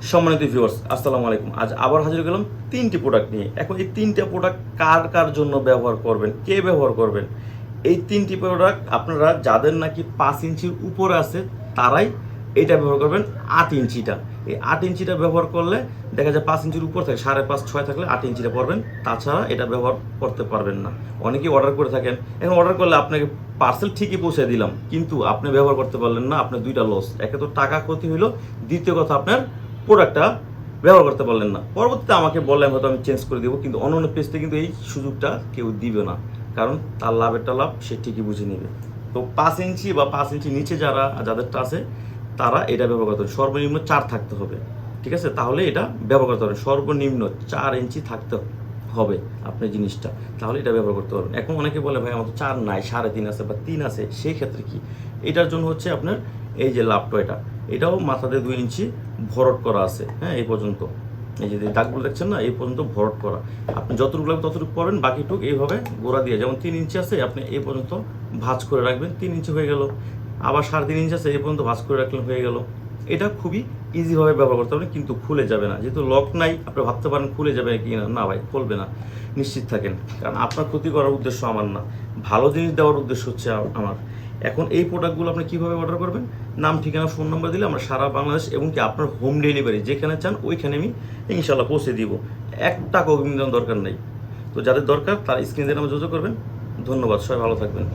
সম্মানিত ভিউয়ার্স, আসসালামু আলাইকুম। আজ আবার হাজির গেলাম তিনটি প্রোডাক্ট নিয়ে। এখন এই তিনটা প্রোডাক্ট কার কার জন্য ব্যবহার করবেন, কে ব্যবহার করবেন, এই তিনটি প্রোডাক্ট আপনারা যাদের নাকি 5 ইঞ্চির উপরে আছে তারাই এটা ব্যবহার করবেন। 8 ইঞ্চিটা, এই 8 ইঞ্চিটা ব্যবহার করলে দেখা যায় 5 ইঞ্চির উপর থাকে, 5.5-6 থাকলে 8 ইঞ্চিটা পড়বেন, তাছাড়া এটা ব্যবহার করতে পারবেন না। অনেকেই অর্ডার করে থাকেন, এখন অর্ডার করলে আপনাকে পার্সেল ঠিকই পৌঁছে দিলাম, কিন্তু আপনি ব্যবহার করতে পারলেন না, আপনার দুইটা লস। একে তো টাকা ক্ষতি হইলো, দ্বিতীয় কথা আপনার প্রোডাক্টটা ব্যবহার করতে পারলেন না। পরবর্তীতে আমাকে বললেন হয়তো আমি চেঞ্জ করে দেবো, কিন্তু অন্য পেজতে কিন্তু এই সুযোগটা কেউ দিবে না, কারণ তার লাভেরটা লাভ সে ঠিকই বুঝে নেবে। তো 5 ইঞ্চি বা 5 ইঞ্চি নিচে যাদেরটা আছে তারা এটা ব্যবহার করতে হবে। সর্বনিম্ন 4 থাকতে হবে, ঠিক আছে? তাহলে এটা ব্যবহার করতে পারবেন। সর্বনিম্ন 4 ইঞ্চি থাকতে হবে আপনার জিনিসটা, তাহলে এটা ব্যবহার করতে পারবেন। এখন অনেকে বলে ভাই আমার তো 4 নাই, 3.5 আছে বা 3 আছে, সেই ক্ষেত্রে কি? এটার জন্য হচ্ছে আপনার এই যে লাভটা, এটাও মাথাতে 2 ইঞ্চি ভরট করা আছে, হ্যাঁ, এই পর্যন্ত। এই যে দাগগুলো দেখছেন না, এই পর্যন্ত ভরট করা। আপনি যতটুকু লাগবে ততটুকু পড়বেন, বাকিটুক এইভাবে গোড়া দিয়ে, যেমন 3 ইঞ্চি আছে আপনি এই পর্যন্ত ভাঁজ করে রাখবেন, 3 ইঞ্চি হয়ে গেল। আবার 3.5 ইঞ্চি আছে এই পর্যন্ত ভাঁজ করে রাখলেন, হয়ে গেল। এটা খুবই ইজিভাবে ব্যবহার করতে পারবেন, কিন্তু খুলে যাবে না। যেহেতু লক নাই, আপনি ভাবতে পারেন খুলে যাবে কি না, না ভাই খুলবে না, নিশ্চিত থাকেন। কারণ আপনার ক্ষতি করার উদ্দেশ্য আমার না, ভালো জিনিস দেওয়ার উদ্দেশ্য হচ্ছে আমার। এখন এই প্রোডাক্টগুলো আপনি কীভাবে অর্ডার করবেন? নাম, ঠিকানা, ফোন নাম্বার দিলে আমরা সারা বাংলাদেশ এবং কি আপনার হোম ডেলিভারি যেখানে চান ওইখানে আমি ইনশাল্লাহ পৌঁছে দিব। 1 টাকা অগ্রিম দেওয়ার দরকার নেই। তো যাদের দরকার তারা স্ক্রিনে আমার যোগাযোগ করবেন। ধন্যবাদ, সবাই ভালো থাকবেন।